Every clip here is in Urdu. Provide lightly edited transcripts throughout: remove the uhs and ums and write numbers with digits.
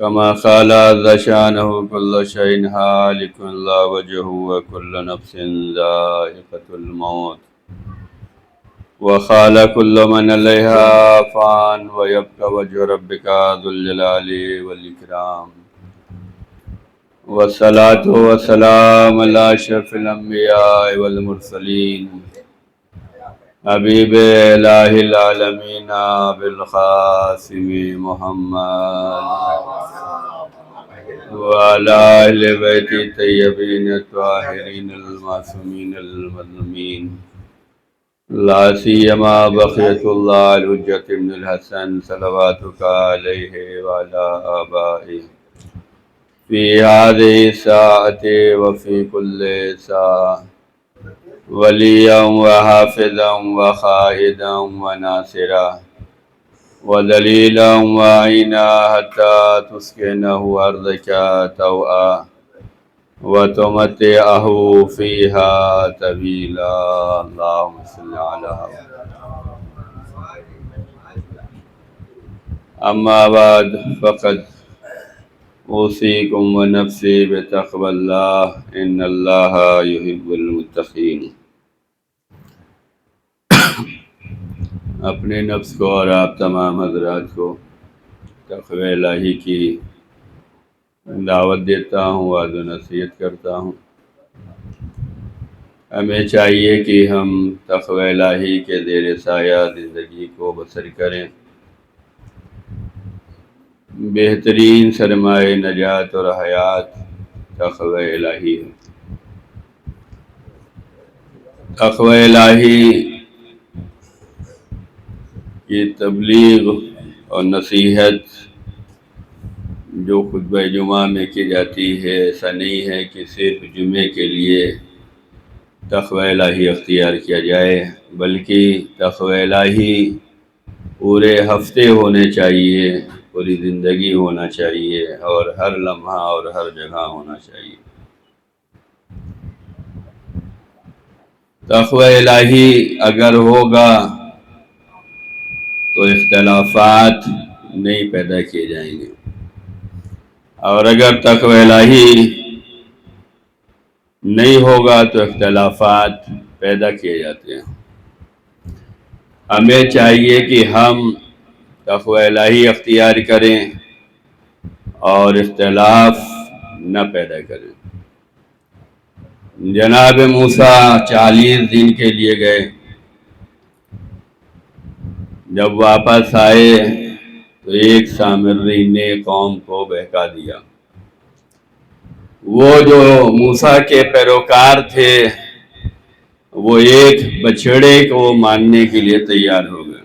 كما قال عز شانه كل شيء هالك إلا وجهه وكل نفس ذائقة الموت وقال كل من عليها فان ويبقى وجه ربك ذو الجلال والإكرام والصلاة والسلام على أشرف الأنبياء والمرسلين حبیب الہ العالمین بالقاسم محمد وعلى اہل بیت الطیبین الطاہرین المعصومین المظلومین لا سیما بقیت اللہ الحجۃ ابن الحسن صلواتک علیہ وعلى آبائہ فی هذه الساعة وفی کل ساعة وليا وحافظا وخائدا وناصرا ودليلا وعينا حتى تسكنه أرضك طوعا وتمتعه فيها طويلا اللهم صل على أما بعد فقد أوصيكم ونفسي بتقوى الله إن الله يحب المتقين اپنے نفس کو اور آپ تمام حضرات کو تقوی الہی کی دعوت دیتا ہوں، وعظ و نصیحت کرتا ہوں۔ ہمیں چاہیے کہ ہم تقوی الہی کے زیر سایہ زندگی کو بسر کریں۔ بہترین سرمایہ نجات اور حیات تقوی الہی ہے۔ تقوی الہی کی تبلیغ اور نصیحت جو خطبہ جمعہ میں کی جاتی ہے، ایسا نہیں ہے کہ صرف جمعے کے لیے تقوی الہی اختیار کیا جائے، بلکہ تقوی الہی پورے ہفتے ہونے چاہیے، پوری زندگی ہونا چاہیے، اور ہر لمحہ اور ہر جگہ ہونا چاہیے۔ تقوی الہی اگر ہوگا تو اختلافات نہیں پیدا کیے جائیں گے، اور اگر تقوی الہی نہیں ہوگا تو اختلافات پیدا کیے جاتے ہیں۔ ہمیں چاہیے کہ ہم تقوی الہی اختیار کریں اور اختلاف نہ پیدا کریں۔ جناب موسیٰ 40 دن کے لیے گئے، جب واپس آئے تو ایک سامری نے قوم کو بہکا دیا۔ وہ جو موسیٰ کے پیروکار تھے وہ ایک بچڑے کو ماننے کے لیے تیار ہو گئے۔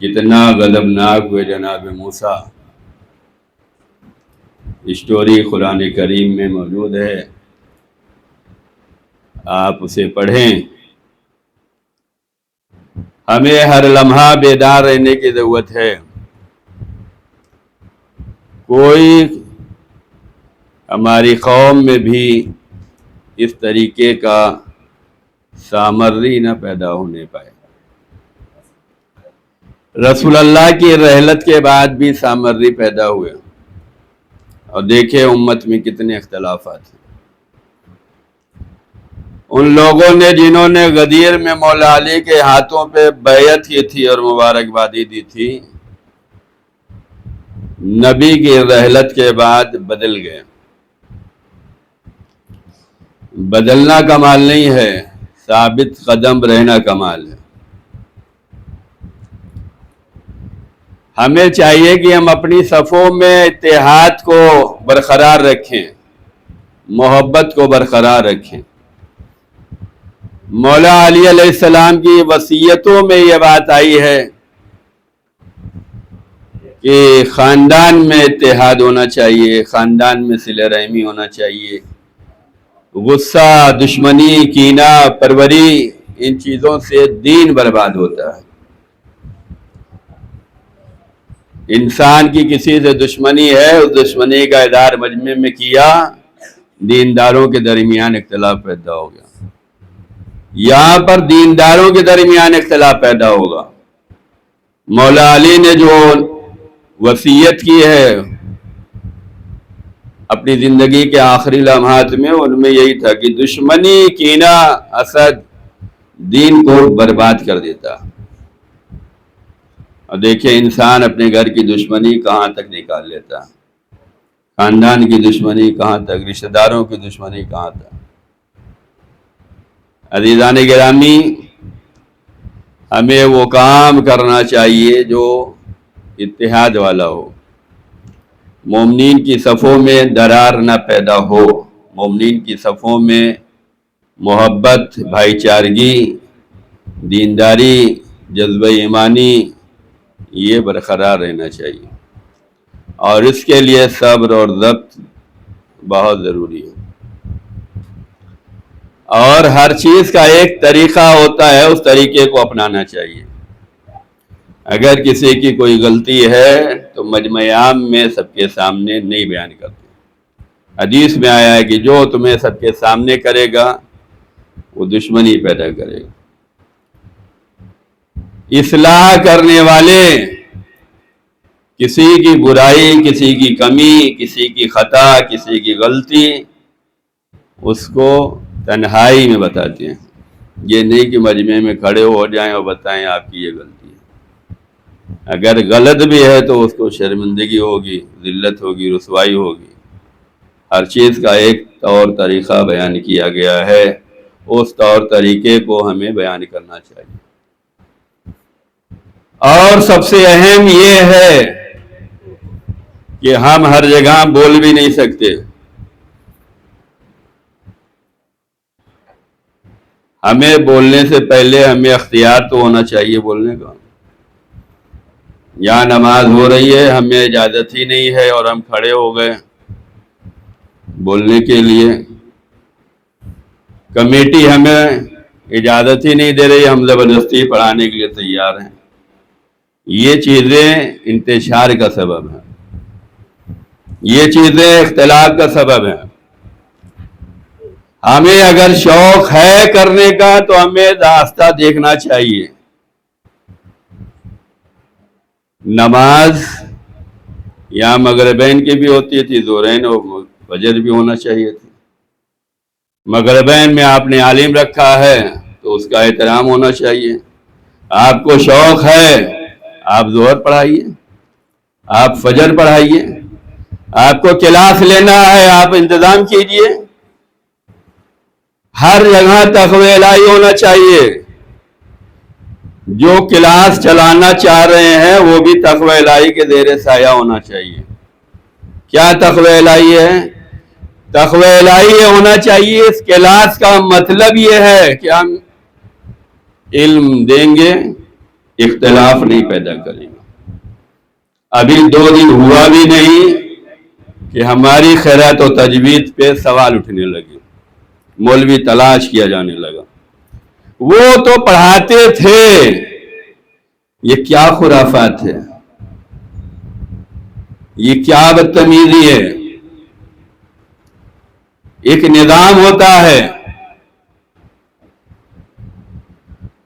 کتنا غضبناک ہوئے جناب موسیٰ، اسٹوری قرآن کریم میں موجود ہے، آپ اسے پڑھیں۔ ہمیں ہر لمحہ بیدار رہنے کی ضرورت ہے۔ کوئی ہماری قوم میں بھی اس طریقے کا سامری نہ پیدا ہونے پائے۔ رسول اللہ کی رحلت کے بعد بھی سامری پیدا ہوئے، اور دیکھیں امت میں کتنے اختلافات ہیں۔ ان لوگوں نے جنہوں نے غدیر میں مولا علی کے ہاتھوں پہ بیعت کی تھی اور مبارکبادی دی تھی، نبی کی رحلت کے بعد بدل گئے۔ بدلنا کمال نہیں ہے، ثابت قدم رہنا کمال ہے۔ ہمیں چاہیے کہ ہم اپنی صفوں میں اتحاد کو برقرار رکھیں، محبت کو برقرار رکھیں۔ مولا علی علیہ السلام کی وصیتوں میں یہ بات آئی ہے کہ خاندان میں اتحاد ہونا چاہیے، خاندان میں صلہ رحمی ہونا چاہیے۔ غصہ، دشمنی، کینہ پروری، ان چیزوں سے دین برباد ہوتا ہے۔ انسان کی کسی سے دشمنی ہے، اس دشمنی کا اظہار مجمع میں کیا، دینداروں کے درمیان اختلاف پیدا ہو گیا۔ یہاں پر دینداروں کے درمیان اختلاف پیدا ہوگا۔ مولا علی نے جو وصیت کی ہے اپنی زندگی کے آخری لمحات میں، ان میں یہی تھا کہ دشمنی، کینہ، حسد دین کو برباد کر دیتا۔ اور دیکھیں انسان اپنے گھر کی دشمنی کہاں تک نکال لیتا، خاندان کی دشمنی کہاں تک، رشتہ داروں کی دشمنی کہاں تک۔ عزیزان گرامی، ہمیں وہ کام کرنا چاہیے جو اتحاد والا ہو، مومنین کی صفوں میں درار نہ پیدا ہو، مومنین کی صفوں میں محبت، بھائی چارگی، دینداری، جذبہ ایمانی یہ برقرار رہنا چاہیے، اور اس کے لیے صبر اور ضبط بہت ضروری ہے۔ اور ہر چیز کا ایک طریقہ ہوتا ہے، اس طریقے کو اپنانا چاہیے۔ اگر کسی کی کوئی غلطی ہے تو مجمع عام میں سب کے سامنے نہیں بیان کرتے۔ حدیث میں آیا ہے کہ جو تمہیں سب کے سامنے کرے گا وہ دشمنی پیدا کرے گا۔ اصلاح کرنے والے کسی کی برائی، کسی کی کمی، کسی کی خطا، کسی کی غلطی اس کو تنہائی میں بتاتے ہیں، یہ نہیں کہ مجمع میں کھڑے ہو جائیں اور بتائیں آپ کی یہ غلطی ہے۔ اگر غلط بھی ہے تو اس کو شرمندگی ہوگی، ذلت ہوگی، رسوائی ہوگی۔ ہر چیز کا ایک طور طریقہ بیان کیا گیا ہے، اس طور طریقے کو ہمیں بیان کرنا چاہیے۔ اور سب سے اہم یہ ہے کہ ہم ہر جگہ بول بھی نہیں سکتے، ہمیں بولنے سے پہلے ہمیں اختیار تو ہونا چاہیے بولنے کا۔ یہاں نماز ہو رہی ہے، ہمیں اجازت ہی نہیں ہے اور ہم کھڑے ہو گئے بولنے کے لیے، کمیٹی ہمیں اجازت ہی نہیں دے رہی، ہم زبردستی پڑھانے کے لیے تیار ہیں۔ یہ چیزیں انتشار کا سبب ہیں، یہ چیزیں اختلاف کا سبب ہیں۔ ہمیں اگر شوق ہے کرنے کا تو ہمیں راستہ دیکھنا چاہیے۔ نماز یہاں مغربین کی بھی ہوتی تھی، ظہرین اور فجر بھی ہونا چاہیے تھی۔ مغربین میں آپ نے عالم رکھا ہے تو اس کا احترام ہونا چاہیے۔ آپ کو شوق ہے آپ ظہر پڑھائیے، آپ فجر پڑھائیے، آپ کو کلاس لینا ہے آپ انتظام کیجئے۔ ہر جگہ تقوی الہی ہونا چاہیے۔ جو کلاس چلانا چاہ رہے ہیں وہ بھی تقوی الہی کے زیر سایہ ہونا چاہیے۔ کیا تقوی الہی ہے؟ تقوی الہی یہ ہونا چاہیے اس کلاس کا مطلب یہ ہے کہ ہم علم دیں گے، اختلاف نہیں پیدا کریں گے۔ ابھی 2 دن ہوا بھی نہیں کہ ہماری خیرات و تجوید پہ سوال اٹھنے لگے، مولوی تلاش کیا جانے لگا۔ وہ تو پڑھاتے تھے، یہ کیا خرافات ہے، یہ کیا بدتمیزی ہے۔ ایک نظام ہوتا ہے،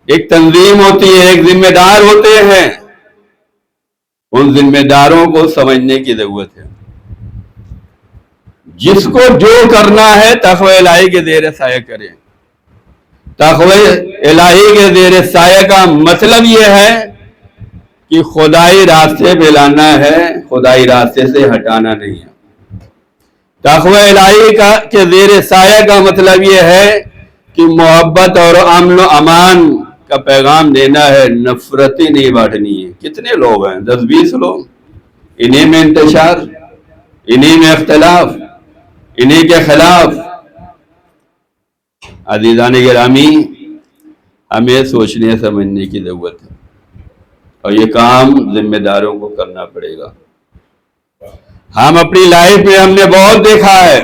ایک تنظیم ہوتی ہے، ایک ذمہ دار ہوتے ہیں، ان ذمہ داروں کو سمجھنے کی ضرورت ہے۔ جس کو جو کرنا ہے تقوی الہی کے زیر سایہ کرے۔ تقوی الہی کے زیر سایہ کا مطلب یہ ہے کہ خدائی راستے پہ لانا ہے، خدائی راستے سے ہٹانا نہیں ہے۔ تقوی الہی کے زیر سایہ کا مطلب یہ ہے کہ محبت اور امن و امان کا پیغام دینا ہے، نفرتی نہیں بانٹنی ہے۔ کتنے لوگ ہیں؟ 10-20 لوگ، انہی میں انتشار، انہی میں اختلاف، انہی کے خلاف۔ عزیزان گرامی، ہمیں سوچنے سمجھنے کی ضرورت ہے اور یہ کام ذمہ داروں کو کرنا پڑے گا۔ ہم اپنی لائف میں ہم نے بہت دیکھا ہے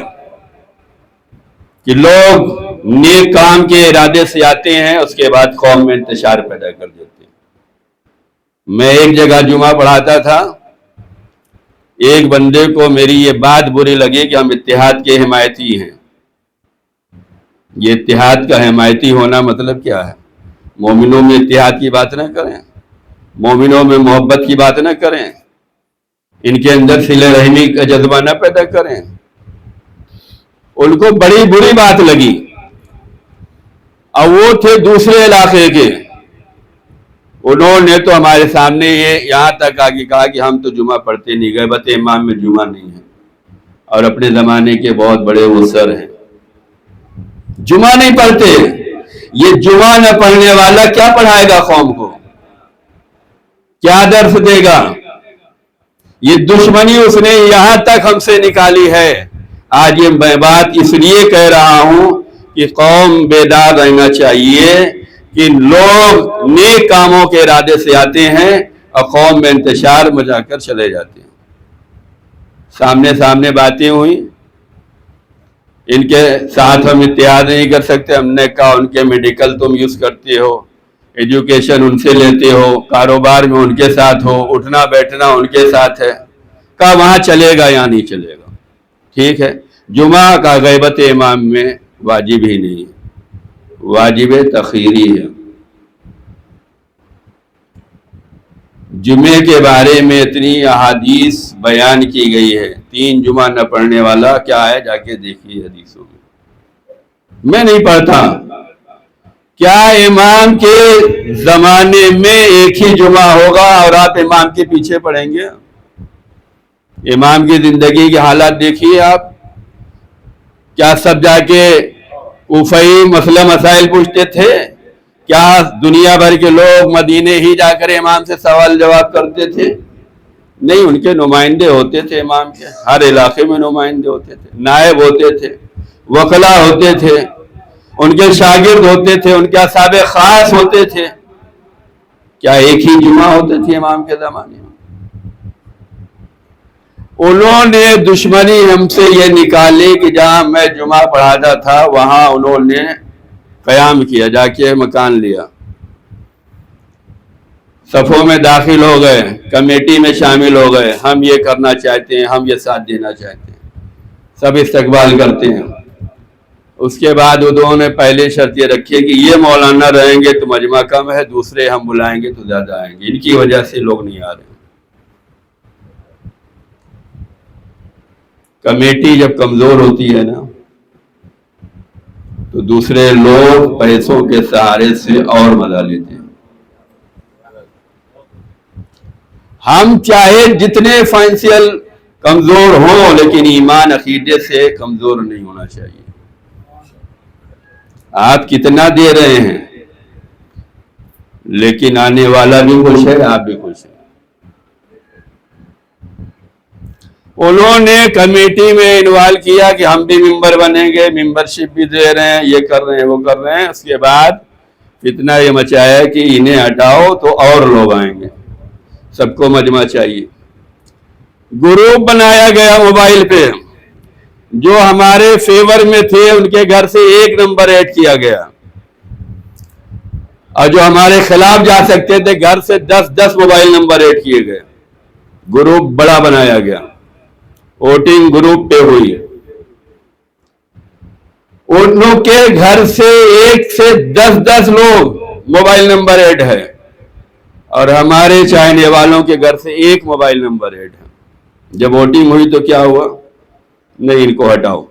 کہ لوگ نیک کام کے ارادے سے آتے ہیں، اس کے بعد قوم میں انتشار پیدا کر دیتے ہیں۔ میں ایک جگہ جمعہ پڑھاتا تھا، ایک بندے کو میری یہ بات بری لگی کہ ہم اتحاد کے حمایتی ہیں۔ یہ اتحاد کا حمایتی ہونا مطلب کیا ہے؟ مومنوں میں اتحاد کی بات نہ کریں، مومنوں میں محبت کی بات نہ کریں، ان کے اندر صلہ رحمی کا جذبہ نہ پیدا کریں. ان کو بڑی بری بات لگی. اب وہ تھے دوسرے علاقے کے, انہوں نے تو ہمارے سامنے یہ یہاں تک آگے کہا کہ ہم تو جمعہ پڑھتے نہیں, غیبت امام میں جمعہ نہیں ہے, اور اپنے زمانے کے بہت بڑے وہ سر ہیں, جمعہ نہیں پڑھتے. یہ جمعہ نہ پڑھنے والا کیا پڑھائے گا قوم کو, کیا درس دے گا؟ یہ دشمنی اس نے یہاں تک ہم سے نکالی ہے. آج یہ میں بات اس لیے کہہ رہا ہوں کہ قوم بیدار رہنا چاہیے کہ لوگ نیک کاموں کے ارادے سے آتے ہیں اور قوم میں انتشار مچا کر چلے جاتے ہیں. سامنے سامنے باتیں ہوئی, ان کے ساتھ ہم اتحاد نہیں کر سکتے. ہم نے کہا ان کے میڈیکل تم یوز کرتے ہو, ایجوکیشن ان سے لیتے ہو, کاروبار میں ان کے ساتھ ہو, اٹھنا بیٹھنا ان کے ساتھ ہے. کہا وہاں چلے گا یا نہیں چلے گا؟ ٹھیک ہے, جمعہ کا غیبت امام میں واجب ہی نہیں, واجب تخیری ہے. جمعے کے بارے میں اتنی احادیث بیان کی گئی ہے, 3 جمعہ نہ پڑھنے والا کیا ہے جا کے دیکھیے حدیثوں میں. میں نہیں پڑھتا. کیا امام کے زمانے میں ایک ہی جمعہ ہوگا اور آپ امام کے پیچھے پڑھیں گے؟ امام کی زندگی کے حالات دیکھیے آپ. کیا سب جا کے کوفئی مسئلہ مسائل پوچھتے تھے؟ کیا دنیا بھر کے لوگ مدینے ہی جا کر امام سے سوال جواب کرتے تھے؟ نہیں, ان کے نمائندے ہوتے تھے امام کے, ہر علاقے میں نمائندے ہوتے تھے, نائب ہوتے تھے, وکلا ہوتے تھے, ان کے شاگرد ہوتے تھے, ان کے اصحاب خاص ہوتے تھے. کیا ایک ہی جمعہ ہوتے تھے امام کے زمانے میں؟ انہوں نے دشمنی ہم سے یہ نکالی کہ جہاں میں جمعہ پڑھاتا تھا وہاں انہوں نے قیام کیا, جا کے مکان لیا, صفوں میں داخل ہو گئے, کمیٹی میں شامل ہو گئے, ہم یہ کرنا چاہتے ہیں, ہم یہ ساتھ دینا چاہتے ہیں, سب استقبال کرتے ہیں. اس کے بعد انہوں نے پہلے شرط یہ رکھی کہ یہ مولانا رہیں گے تو مجمع کم ہے, دوسرے ہم بلائیں گے تو زیادہ آئیں گے, ان کی وجہ سے لوگ نہیں آ رہے. کمیٹی جب کمزور ہوتی ہے نا تو دوسرے لوگ پیسوں کے سہارے سے اور مزہ لیتے ہیں. ہم چاہے جتنے فائنینشیل کمزور ہوں لیکن ایمان عقیدے سے کمزور نہیں ہونا چاہیے. آپ کتنا دے رہے ہیں لیکن آنے والا بھی خوش ہے, آپ بھی خوش ہیں. انہوں نے کمیٹی میں انوالو کیا کہ ہم بھی ممبر بنیں گے, ممبرشپ بھی دے رہے ہیں, یہ کر رہے ہیں وہ کر رہے ہیں. اس کے بعد فتنہ یہ مچایا کہ انہیں ہٹاؤ تو اور لوگ آئیں گے, سب کو مجمع چاہیے. گروپ بنایا گیا موبائل پہ, جو ہمارے فیور میں تھے ان کے گھر سے 1 نمبر ایڈ کیا گیا, اور جو ہمارے خلاف جا سکتے تھے گھر سے 10 موبائل نمبر ایڈ کیے گئے. گروپ بڑا بنایا گیا, ووٹنگ گروپ پہ ہوئی. ان کے گھر سے 1 سے 10 لوگ موبائل نمبر ایڈ ہے, اور ہمارے چاہنے والوں کے گھر سے 1 موبائل نمبر ایڈ ہے. جب ووٹنگ ہوئی تو کیا ہوا؟ نہیں, ان کو ہٹاؤ.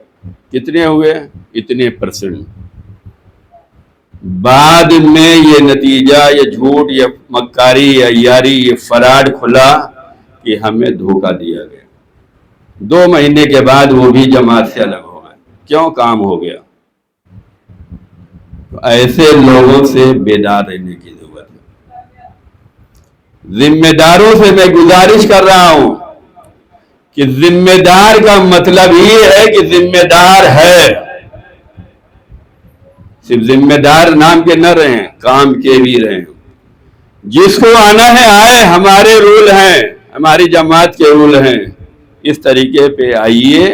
کتنے ہوئے؟ اتنے %. بعد میں یہ نتیجہ, یہ جھوٹ, یہ مکاری, یہ عیاری, یہ فراڈ کھلا کہ ہمیں دھوکہ دیا گیا. 2 مہینے کے بعد وہ بھی جماعت سے الگ ہو گئے. کیوں؟ کام ہو گیا. تو ایسے لوگوں سے بیدار رہنے کی ضرورت ہے. ذمہ داروں سے میں گزارش کر رہا ہوں کہ ذمہ دار کا مطلب یہ ہے کہ ذمہ دار ہے, صرف ذمہ دار نام کے نہ رہیں, کام کے بھی رہیں. جس کو آنا ہے آئے, ہمارے رول ہیں, ہماری جماعت کے رول ہیں, اس طریقے پہ آئیے,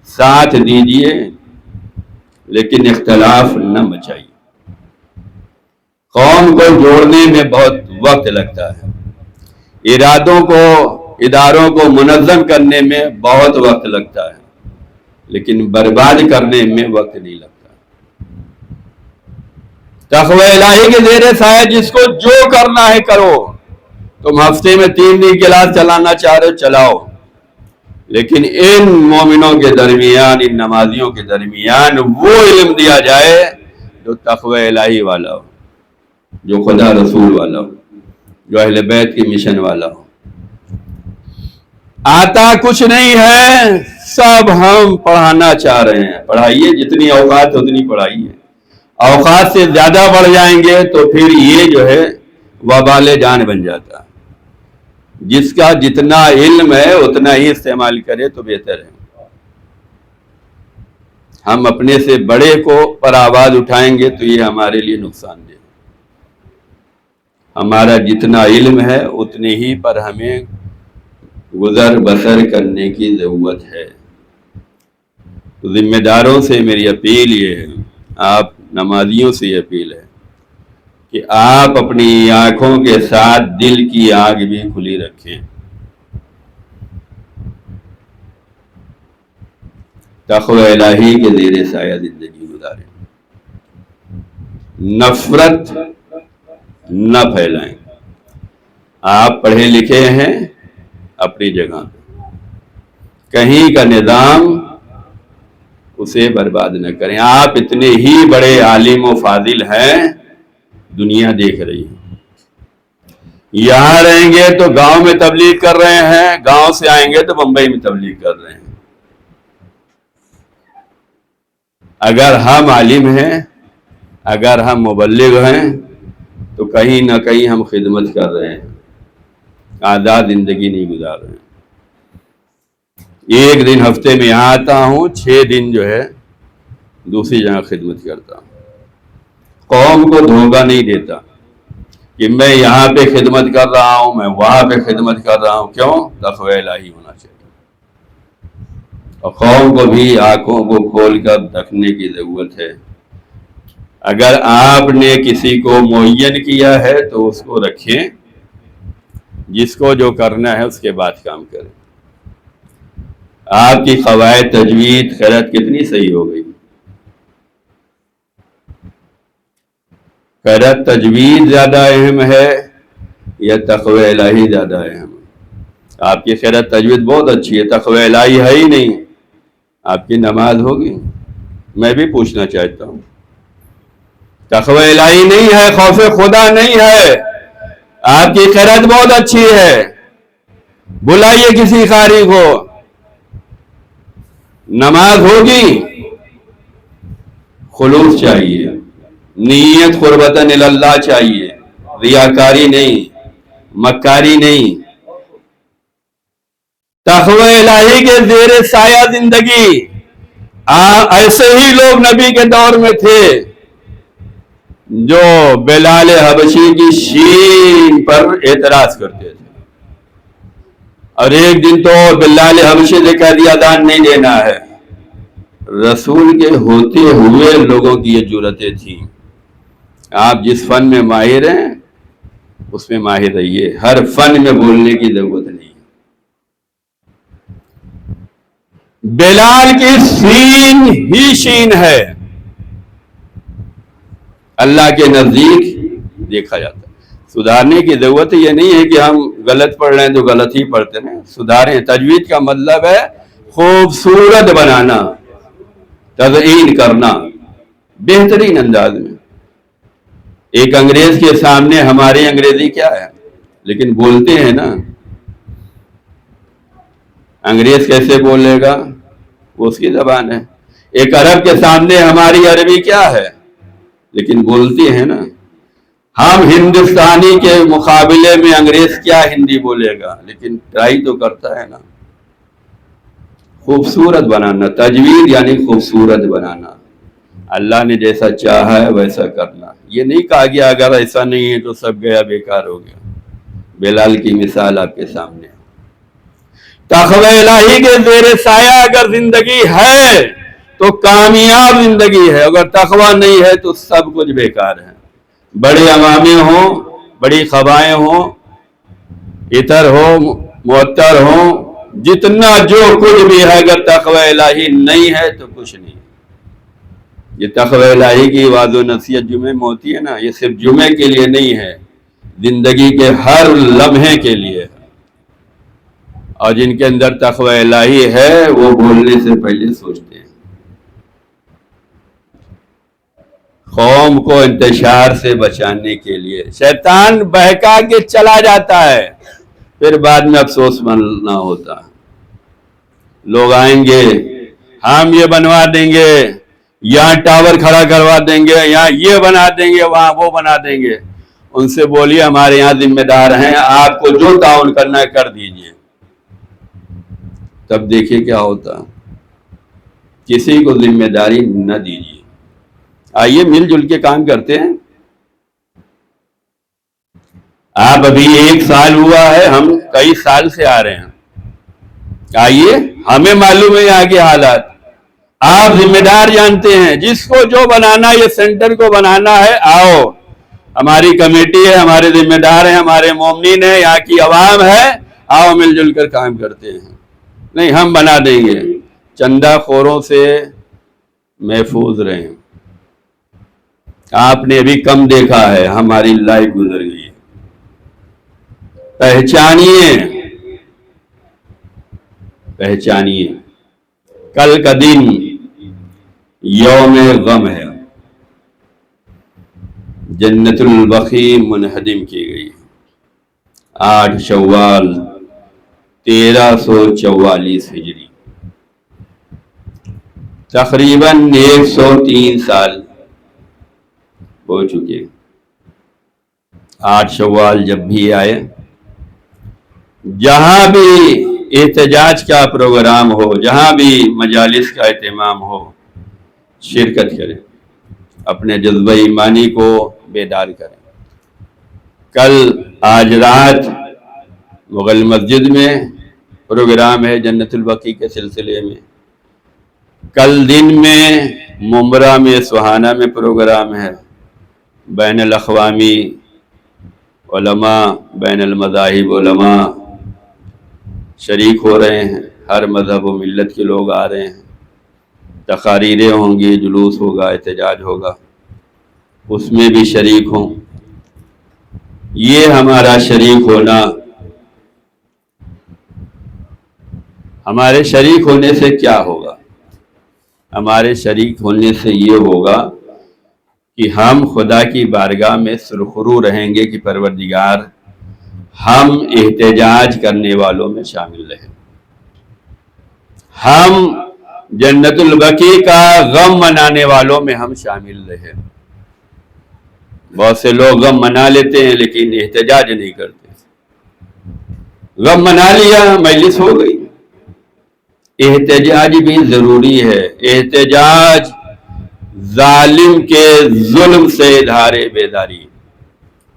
ساتھ دیجئے, لیکن اختلاف نہ مچائیے. قوم کو جوڑنے میں بہت وقت لگتا ہے, اداروں کو منظم کرنے میں بہت وقت لگتا ہے, لیکن برباد کرنے میں وقت نہیں لگتا. تقوی الہی کے زیر سایہ جس کو جو کرنا ہے کرو. تم ہفتے میں 3 دن کلاس چلانا چاہ رہے ہو چلاؤ, لیکن ان مومنوں کے درمیان، ان نمازیوں کے درمیان وہ علم دیا جائے جو تقوی الہی والا ہو، جو خدا رسول والا ہو، جو اہل بیت کی مشن والا ہو۔ آتا کچھ نہیں ہے، سب ہم پڑھانا چاہ رہے ہیں۔ پڑھائیے، جتنی اوقات اتنی پڑھائیے۔ اوقات سے زیادہ بڑھ جائیں گے تو پھر یہ جو ہے وبال جان بن جاتا ہے۔ جس کا جتنا علم ہے اتنا ہی استعمال کرے تو بہتر ہے۔ ہم اپنے سے بڑے کو پر آواز اٹھائیں گے تو یہ ہمارے لیے نقصان دہ۔ ہمارا جتنا علم ہے اتنے ہی پر ہمیں گزر بسر کرنے کی ضرورت ہے۔ ذمہ داروں سے میری اپیل یہ ہے، آپ نمازیوں سے یہ اپیل ہے کہ آپ اپنی آنکھوں کے ساتھ دل کی آنکھ بھی کھلی رکھیں۔ تقوی الہی کے زیر سایہ زندگی گزاریں، نفرت نہ پھیلائیں۔ آپ پڑھے لکھے ہیں اپنی جگہ، کہیں کا نظام اسے برباد نہ کریں۔ آپ اتنے ہی بڑے عالم و فاضل ہیں، دنیا دیکھ رہی ہے۔ یہاں رہیں گے تو گاؤں میں تبلیغ کر رہے ہیں، گاؤں سے آئیں گے تو بمبئی میں تبلیغ کر رہے ہیں۔ اگر ہم عالم ہیں، اگر ہم مبلغ ہیں تو کہیں نہ کہیں ہم خدمت کر رہے ہیں، آزاد زندگی نہیں گزار رہے ہیں۔ ایک دن ہفتے میں یہاں آتا ہوں، 6 دن جو ہے دوسری جگہ خدمت کرتا ہوں۔ قوم کو دھوکہ نہیں دیتا کہ میں یہاں پہ خدمت کر رہا ہوں، میں وہاں پہ خدمت کر رہا ہوں۔ کیوں؟ تقوی الہی ہونا چاہیے، اور قوم کو بھی آنکھوں کو کھول کر رکھنے کی ضرورت ہے۔ اگر آپ نے کسی کو معین کیا ہے تو اس کو رکھیں، جس کو جو کرنا ہے اس کے بعد کام کریں۔ آپ کی قواعد تجوید خیرات کتنی صحیح ہو گئی؟ خیرات تجوید زیادہ اہم ہے یا تقوی الہی زیادہ اہم ہے؟ آپ کی خیرات تجوید بہت اچھی ہے، تقوی الہی ہے ہی نہیں، آپ کی نماز ہوگی؟ میں بھی پوچھنا چاہتا ہوں، تقوی الہی نہیں ہے، خوف خدا نہیں ہے، آپ کی خیرات بہت اچھی ہے، بلائیے کسی قاری کو، نماز ہوگی؟ خلوص چاہیے، نیت قربتاً اللہ چاہیے، ریاکاری نہیں، مکاری نہیں۔ تقوی الہی کے زیر سایہ زندگی۔ ایسے ہی لوگ نبی کے دور میں تھے جو بلال حبشی کی شین پر اعتراض کرتے تھے، اور ایک دن تو بلال حبشی نے کہہ دیا اذان نہیں دینا ہے۔ رسول کے ہوتے ہوئے لوگوں کی یہ جرأتیں تھیں۔ آپ جس فن میں ماہر ہیں اس میں ماہر رہیے، ہر فن میں بولنے کی ضرورت نہیں۔ بلال کی شین ہی شین ہے، اللہ کے نزدیک دیکھا جاتا ہے۔ سدھارنے کی ضرورت یہ نہیں ہے کہ ہم غلط پڑھ رہے ہیں تو غلط ہی پڑھتے ہیں، سدھاریں۔ تجوید کا مطلب ہے خوبصورت بنانا، تزئین کرنا بہترین انداز میں۔ ایک انگریز کے سامنے ہماری انگریزی کیا ہے، لیکن بولتے ہیں نا، انگریز کیسے بولے گا، وہ اس کی زبان ہے۔ ایک عرب کے سامنے ہماری عربی کیا ہے، لیکن بولتے ہیں نا۔ ہم ہندوستانی کے مقابلے میں انگریز کیا ہندی بولے گا، لیکن ٹرائی تو کرتا ہے نا۔ خوبصورت بنانا، تجوید یعنی خوبصورت بنانا، اللہ نے جیسا چاہا ہے ویسا کرنا۔ یہ نہیں کہا گیا اگر ایسا نہیں ہے تو سب گیا بیکار ہو گیا۔ بلال کی مثال آپ کے سامنے۔ تقوی الہی کے زیر سایہ اگر زندگی ہے تو کامیاب زندگی ہے، اگر تقوی نہیں ہے تو سب کچھ بیکار ہے۔ بڑے امامے ہوں، بڑی قبائیں ہوں، عطر ہو، معطر ہوں، جتنا جو کچھ بھی ہے، اگر تقوی الہی نہیں ہے تو کچھ نہیں۔ یہ تقوی الہی کی وعظ و نصیحت جمعے میں ہوتی ہے نا، یہ صرف جمعے کے لیے نہیں ہے، زندگی کے ہر لمحے کے لیے ہے۔ اور جن کے اندر تقوی الہی ہے وہ بولنے سے پہلے سوچتے ہیں. قوم کو انتشار سے بچانے کے لیے شیطان بہکا کے چلا جاتا ہے، پھر بعد میں افسوس مننا ہوتا. لوگ آئیں گے، ہم یہ بنوا دیں گے، یہاں ٹاور کھڑا کروا دیں گے، یہاں یہ بنا دیں گے، وہاں وہ بنا دیں گے. ان سے بولیے ہمارے یہاں ذمہ دار ہیں، آپ کو جو تعاون کرنا ہے کر دیجئے. تب دیکھیے کیا ہوتا. کسی کو ذمہ داری نہ دیجیے. آئیے مل جل کے کام کرتے ہیں. آپ ابھی 1 سال ہوا ہے، ہم کئی سال سے آ رہے ہیں. آئیے، ہمیں معلوم ہے یہاں کے حالات. آپ ذمہ دار جانتے ہیں، جس کو جو بنانا یہ سینٹر کو بنانا ہے، آؤ. ہماری کمیٹی ہے، ہمارے ذمہ دار ہیں، ہمارے مومنین ہیں، یہاں کی عوام ہے، آؤ مل جل کر کام کرتے ہیں. نہیں ہم بنا دیں گے. چندہ خوروں سے محفوظ رہیں. آپ نے ابھی کم دیکھا ہے، ہماری لائف گزر گئی. پہچانیے کل کا دن یوم غم ہے. جنت البقیع منہدم کی گئی. 8 شوال 1344 ہجری، تقریباً 103 سال ہو چکے. 8 شوال جب بھی آئے، جہاں بھی احتجاج کا پروگرام ہو، جہاں بھی مجالس کا اہتمام ہو، شرکت کریں، اپنے جذبہ ایمانی کو بیدار کریں. آج رات مغل مسجد میں پروگرام ہے جنت البقیع کے سلسلے میں. کل دن میں ممبرا میں سہانہ میں پروگرام ہے. بین الاقوامی علماء، بین المذاہب علماء شریک ہو رہے ہیں. ہر مذہب و ملت کے لوگ آ رہے ہیں. تقاریریں ہوں گی، جلوس ہوگا، احتجاج ہوگا، اس میں بھی شریک ہوں. یہ ہمارا شریک ہونا، ہمارے شریک ہونے سے کیا ہوگا؟ ہمارے شریک ہونے سے یہ ہوگا کہ ہم خدا کی بارگاہ میں سرخرو رہیں گے کہ پروردگار ہم احتجاج کرنے والوں میں شامل رہیں. ہم جنت البقیع کا غم منانے والوں میں ہم شامل رہیں. بہت سے لوگ غم منا لیتے ہیں لیکن احتجاج نہیں کرتے. غم منا لیا، مجلس ہو گئی. احتجاج بھی ضروری ہے. احتجاج ظالم کے ظلم سے اظہار بیداری.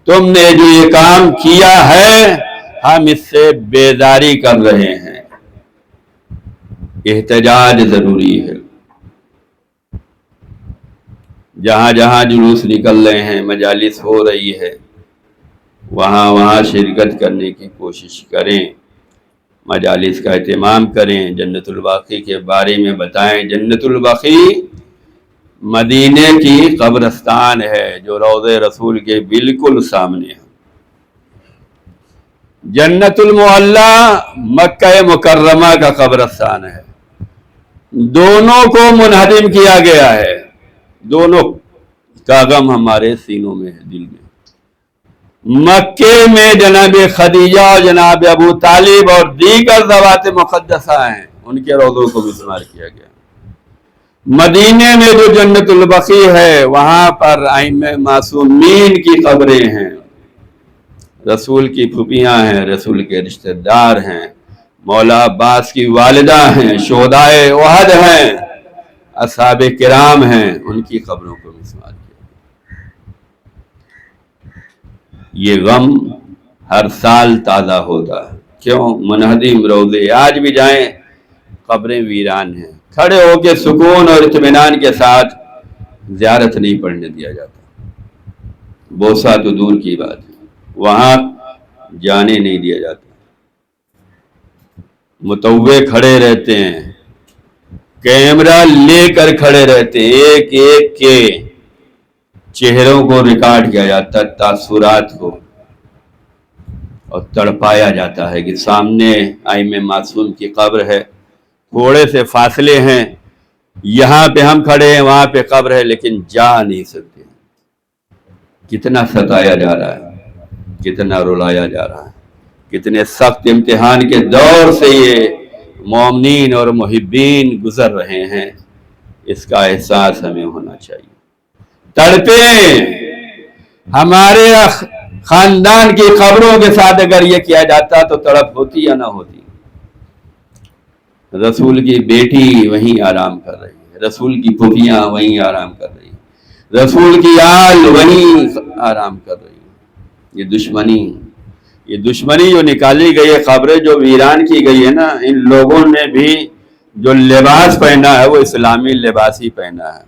تم نے جو یہ کام کیا ہے ہم اس سے بیداری کر رہے ہیں. احتجاج ضروری ہے. جہاں جہاں جلوس نکل رہے ہیں، مجالس ہو رہی ہے، وہاں شرکت کرنے کی کوشش کریں. مجالس کا اہتمام کریں. جنت البقیع کے بارے میں بتائیں. جنت البقیع مدینے کی قبرستان ہے جو روضہ رسول کے بالکل سامنے ہے. جنت المعلا مکہ مکرمہ کا قبرستان ہے. دونوں کو منہدم کیا گیا ہے. دونوں کا غم ہمارے سینوں میں ہے، دل میں. مکے میں جناب خدیجہ اور جناب ابو طالب اور دیگر ذوات مقدسہ ہیں، ان کے روضوں کو بھی شمار کیا گیا. مدینے میں جو جنت البقیع ہے وہاں پر ائمہ معصومین کی قبریں ہیں. رسول کی پھوپھیاں ہیں، رسول کے رشتہ دار ہیں، مولا عباس کی والدہ ہیں، شہدائے احد ہیں، اصحاب کرام ہیں، ان کی قبروں کو مسمار کیا. یہ غم ہر سال تازہ ہوتا ہے. کیوں؟ منہدم روضے آج بھی جائیں قبریں ویران ہیں. کھڑے ہو کے سکون اور اطمینان کے ساتھ زیارت نہیں پڑھنے دیا جاتا. بوسہ تو دور کی بات ہے، وہاں جانے نہیں دیا جاتا. متوے کھڑے رہتے ہیں، کیمرہ لے کر کھڑے رہتے ہیں، ایک ایک کے چہروں کو ریکارڈ کیا جاتا ہے، تاثرات کو. اور تڑپایا جاتا ہے کہ سامنے ائمہ معصوم کی قبر ہے، تھوڑے سے فاصلے ہیں، یہاں پہ ہم کھڑے ہیں، وہاں پہ قبر ہے، لیکن جا نہیں سکتے۔ کتنا ستایا جا رہا ہے، کتنا رلایا جا رہا ہے، کتنے سخت امتحان کے دور سے یہ مومنین اور محبین گزر رہے ہیں، اس کا احساس ہمیں ہونا چاہیے۔ تڑپیں، ہمارے خاندان کی خبروں کے ساتھ اگر یہ کیا جاتا تو تڑپ ہوتی یا نہ ہوتی؟ رسول کی بیٹی وہیں آرام کر رہی ہے، رسول کی پھوپھیاں وہیں آرام کر رہی ہیں، رسول کی آل وہیں آرام کر رہی ہیں۔ یہ دشمنی جو نکالی گئی ہے، خبریں جو ویران کی گئی ہے نا، ان لوگوں نے بھی جو لباس پہنا ہے وہ اسلامی لباس ہی پہنا ہے۔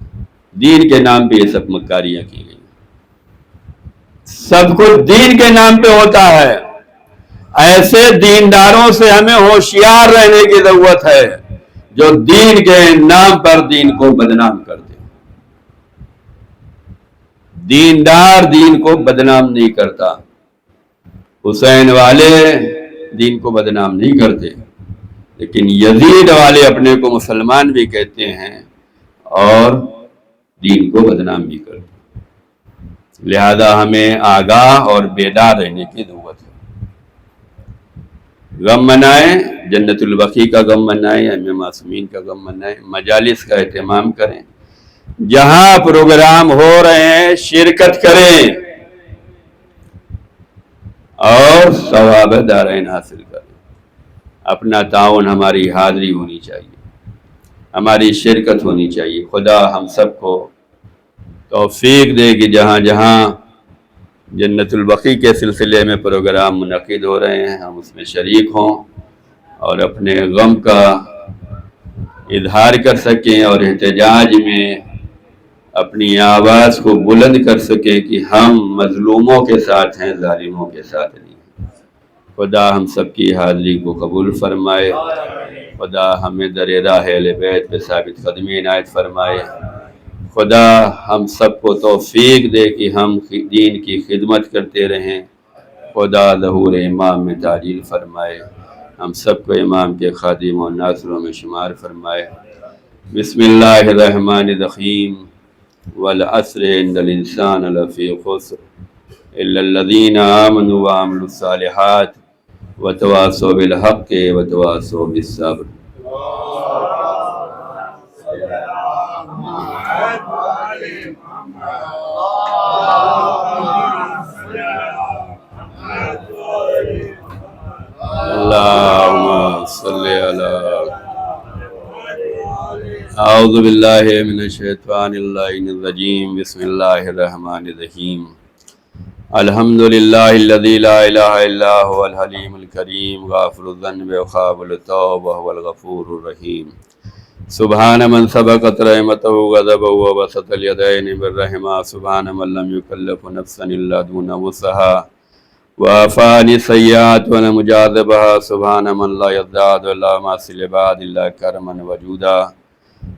دین کے نام پہ یہ سب مکاریاں کی گئی، سب کچھ دین کے نام پہ ہوتا ہے۔ ایسے دینداروں سے ہمیں ہوشیار رہنے کی ضرورت ہے جو دین کے نام پر دین کو بدنام کر دیں۔ دیندار دین کو بدنام نہیں کرتا، حسین والے دین کو بدنام نہیں کرتے، لیکن یزید والے اپنے کو مسلمان بھی کہتے ہیں اور دین کو بدنام بھی کرتے ہیں۔ لہذا ہمیں آگاہ اور بیدار رہنے کی ضرورت ہے۔ غم منائیں، جنت البقیع کا غم منائیں، ائمہ معصومین کا غم منائیں، مجالس کا اہتمام کریں، جہاں پروگرام ہو رہے ہیں شرکت کریں اور ثواب دارین حاصل کریں۔ اپنا تعاون، ہماری حاضری ہونی چاہیے، ہماری شرکت ہونی چاہیے۔ خدا ہم سب کو توفیق دے کہ جہاں جہاں جنت البقیع کے سلسلے میں پروگرام منعقد ہو رہے ہیں ہم اس میں شریک ہوں اور اپنے غم کا اظہار کر سکیں اور احتجاج میں اپنی آواز کو بلند کر سکیں کہ ہم مظلوموں کے ساتھ ہیں، ظالموں کے ساتھ نہیں۔ خدا ہم سب کی حاضری کو قبول فرمائے، خدا ہمیں در راہ اہل بیت پہ ثابت قدمی عنایت فرمائے، خدا ہم سب کو توفیق دے کہ ہم دین کی خدمت کرتے رہیں، خدا ظہور امام میں تعجیل فرمائے، ہم سب کو امام کے خادم و ناصروں میں شمار فرمائے۔ بسم اللہ الرحمن الرحیم، والعصر ان الانسان لفی خسر الا الذین آمنوا وعملوا الصالحات وتواصوا بالحق وتواصوا بالصبر۔ اللہم صلی علی اعوذ باللہ من الشیطان اللعین الرجیم، بسم اللہ الرحمن الرحیم۔ الحمدللہ الذی لا الہ الا هو الحلیم الکریم، غافر الذنب وقابل التوب وهو الغفور الرحیم۔ سبحان من سبقت رحمتہ غضبہ وبسط الیدین بالرحمہ، سبحان من لم یکلف نفسا الا دون وسعها وعفانی سیئات ولم یجاذبها، سبحان من لا یزداد ولا معصی العباد الا کرما وجودا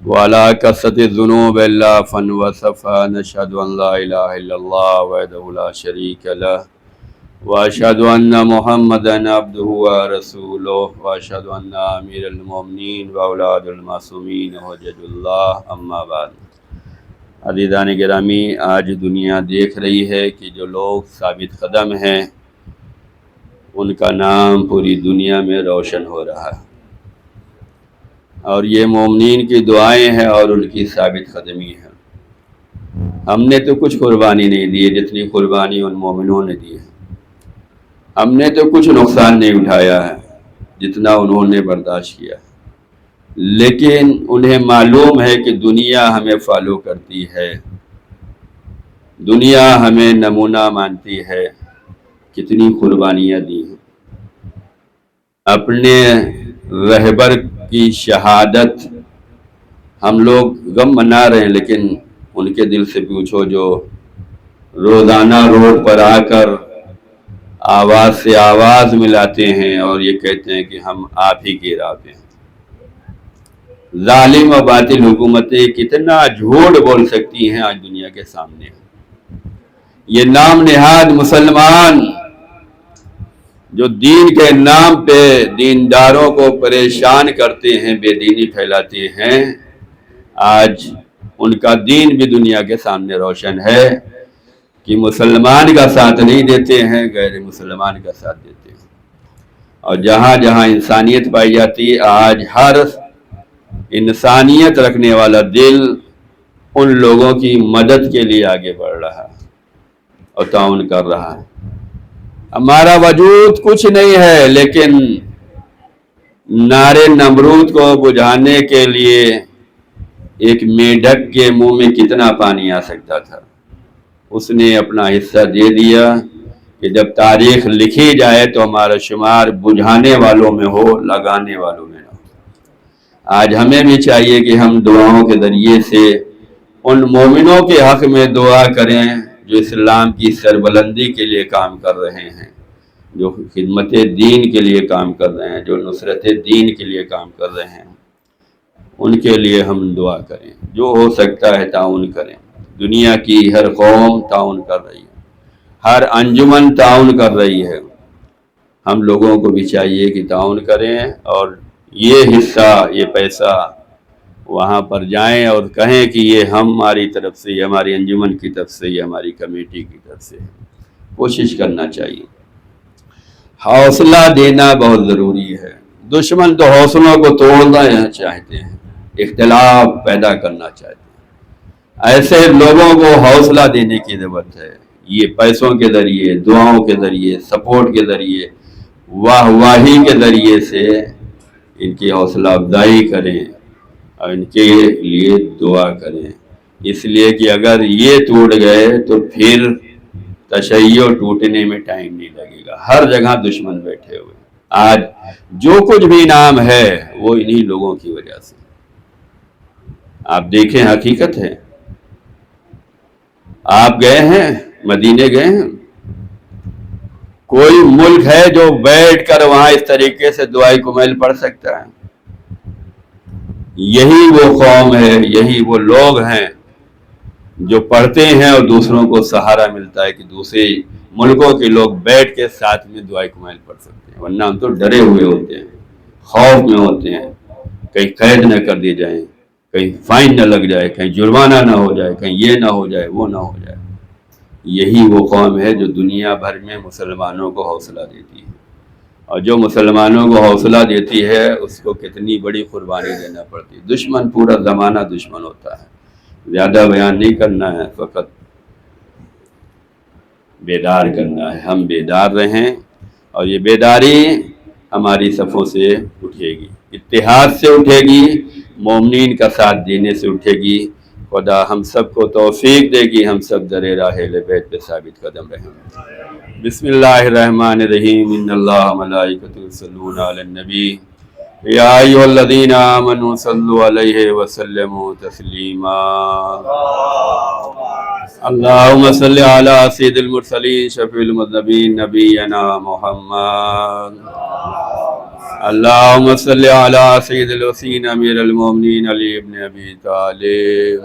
وعلى كثرة الذنوب الا عفوا وصفا، نشهد ان لا اله الا الله وحده لا شريك له واشهد ان محمدا عبده ورسوله واشهد ان امیر المؤمنین واولاد المعصومین حجج اللہ، اما بعد۔ عزیزان گرامی، آج دنیا دیکھ رہی ہے کہ جو لوگ ثابت قدم ہیں ان کا نام پوری دنیا میں روشن ہو رہا ہے، اور یہ مومنین کی دعائیں ہیں اور ان کی ثابت قدمی ہے۔ ہم نے تو کچھ قربانی نہیں دی جتنی قربانی ان مومنوں نے دی ہے، ہم نے تو کچھ نقصان نہیں اٹھایا ہے جتنا انہوں نے برداشت کیا ہے، لیکن انہیں معلوم ہے کہ دنیا ہمیں فالو کرتی ہے، دنیا ہمیں نمونہ مانتی ہے، کتنی قربانیاں دی ہیں۔ اپنے رہبر کی شہادت ہم لوگ غم منا رہے ہیں، لیکن ان کے دل سے پوچھو جو روزانہ روڈ پر آ کر آواز سے آواز ملاتے ہیں اور یہ کہتے ہیں کہ ہم آپ ہی کے راہ پہ ہیں۔ ظالم و باطل حکومتیں کتنا جھوٹ بول سکتی ہیں آج دنیا کے سامنے۔ یہ نام نہاد مسلمان جو دین کے نام پہ دینداروں کو پریشان کرتے ہیں، بے دینی پھیلاتے ہیں، آج ان کا دین بھی دنیا کے سامنے روشن ہے کہ مسلمان کا ساتھ نہیں دیتے ہیں، غیر مسلمان کا ساتھ دیتے ہیں۔ اور جہاں جہاں انسانیت پائی جاتی ہے، آج ہر انسانیت رکھنے والا دل ان لوگوں کی مدد کے لیے آگے بڑھ رہا ہے اور تعاون کر رہا ہے۔ ہمارا وجود کچھ نہیں ہے، لیکن نارے نمرود کو بجھانے کے لیے ایک میڈک کے منہ میں کتنا پانی آ سکتا تھا، اس نے اپنا حصہ دے دیا کہ جب تاریخ لکھی جائے تو ہمارا شمار بجھانے والوں میں ہو، لگانے والوں میں نہ ہو۔ آج ہمیں بھی چاہیے کہ ہم دعاؤں کے ذریعے سے ان مومنوں کے حق میں دعا کریں جو اسلام کی سربلندی کے لیے کام کر رہے ہیں، جو خدمت دین کے لیے کام کر رہے ہیں، جو نصرت دین کے لیے کام کر رہے ہیں، ان کے لیے ہم دعا کریں، جو ہو سکتا ہے تعاون کریں۔ دنیا کی ہر قوم تعاون کر رہی ہے، ہر انجمن تعاون کر رہی ہے، ہم لوگوں کو بھی چاہیے کہ تعاون کریں اور یہ حصہ، یہ پیسہ وہاں پر جائیں اور کہیں کہ یہ ہماری طرف سے، یہ ہماری انجمن کی طرف سے، یہ ہماری کمیٹی کی طرف سے۔ کوشش کرنا چاہیے، حوصلہ دینا بہت ضروری ہے۔ دشمن تو حوصلوں کو توڑنا چاہتے ہیں، اختلاف پیدا کرنا چاہتے ہیں۔ ایسے لوگوں کو حوصلہ دینے کی ضرورت ہے، یہ پیسوں کے ذریعے، دعاؤں کے ذریعے، سپورٹ کے ذریعے، واہ واہی کے ذریعے سے ان کی حوصلہ افزائی کریں اور ان کے لیے دعا کریں، اس لیے کہ اگر یہ ٹوٹ گئے تو پھر تشیع ٹوٹنے میں ٹائم نہیں لگے گا۔ ہر جگہ دشمن بیٹھے ہوئے، آج جو کچھ بھی نام ہے وہ انہی لوگوں کی وجہ سے۔ آپ دیکھیں، حقیقت ہے، آپ گئے ہیں، مدینے گئے ہیں، کوئی ملک ہے جو بیٹھ کر وہاں اس طریقے سے دعائے کمیل پڑھ سکتا ہے؟ یہی وہ قوم ہے، یہی وہ لوگ ہیں جو پڑھتے ہیں اور دوسروں کو سہارا ملتا ہے کہ دوسرے ملکوں کے لوگ بیٹھ کے ساتھ میں دعائے کمیل پڑھ سکتے ہیں، ورنہ ہم تو ڈرے ہوئے ہوتے ہیں، خوف میں ہوتے ہیں، کہیں قید نہ کر دی جائیں، کہیں فائن نہ لگ جائے، کہیں جرمانہ نہ ہو جائے، کہیں یہ نہ ہو جائے، وہ نہ ہو جائے۔ یہی وہ قوم ہے جو دنیا بھر میں مسلمانوں کو حوصلہ دیتی ہے، اور جو مسلمانوں کو حوصلہ دیتی ہے اس کو کتنی بڑی قربانی دینا پڑتی ہے۔ دشمن پورا زمانہ دشمن ہوتا ہے، زیادہ بیان نہیں کرنا ہے، فقط بیدار کرنا ہے۔ ہم بیدار رہیں اور یہ بیداری ہماری صفوں سے اٹھے گی، اتحاد سے اٹھے گی، مومنین کا ساتھ دینے سے اٹھے گی۔ خدا ہم سب کو توفیق دے گی، ہم سب در راہ اہل بیت پہ ثابت قدم رہیں۔ بسم اللہ الرحمن الرحیم، ان اللہ ملائکۃ یصلون علی النبی یا ایھا الذین آمنوا صلوا علیہ وسلموا تسلیما۔ اللہم صل علی سید المرسلین شفیع المذنبین نبینا محمد۔ اللہم صل علی سید الوصین امیر المومنین علی ابن ابی طالب۔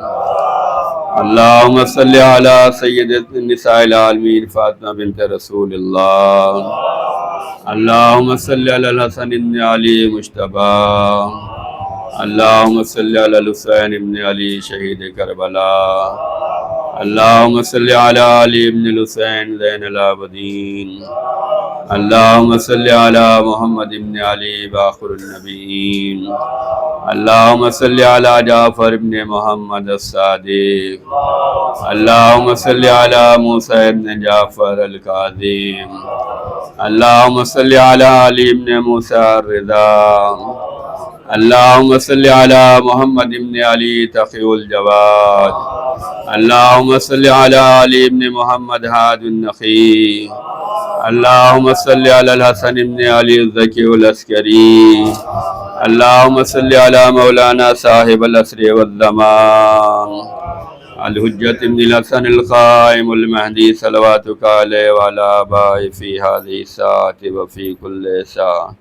اللہم صل علی سید النساء العالمین فاطمہ بنت رسول اللہ۔ اللہم صل علی الحسن ابن علی مجتبی۔ اللہم صل علی الحسین ابن علی شہید کربلا۔ اللہم صل علی علی ابن الحسین زین العابدین۔ اللہم صل علی محمد ابن علی باقر النبیین۔ اللہم صل علی جعفر ابن محمد الصادق۔ اللہم صل علی موسیٰ ابن جعفر الکاظم۔ اللہم صل علی علی ابن موسیٰ الرضا۔ اللہم صل علی محمد ابن علی تقی الجواد۔ اللہم صل علی علی ابن محمد ہاد النقی۔ اللہم صل علی الحسن ابن علی الذکی العسکری۔ اللہم صل علی مولانا صاحب العصر والزمان الحجت ابن الحسن القائم المہدی صلواتک علیہ وعلی آبائہ فی ہذہ الساعۃ وفی کل ساعۃ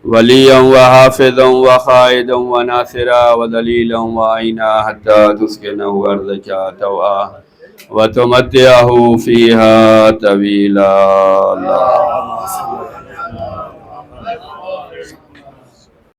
ولیا وحافظا وقائدا وناصرا ودلیلا وعینا حتی تسکنہ ارضک طوعا وتمتعه فيها طويلا.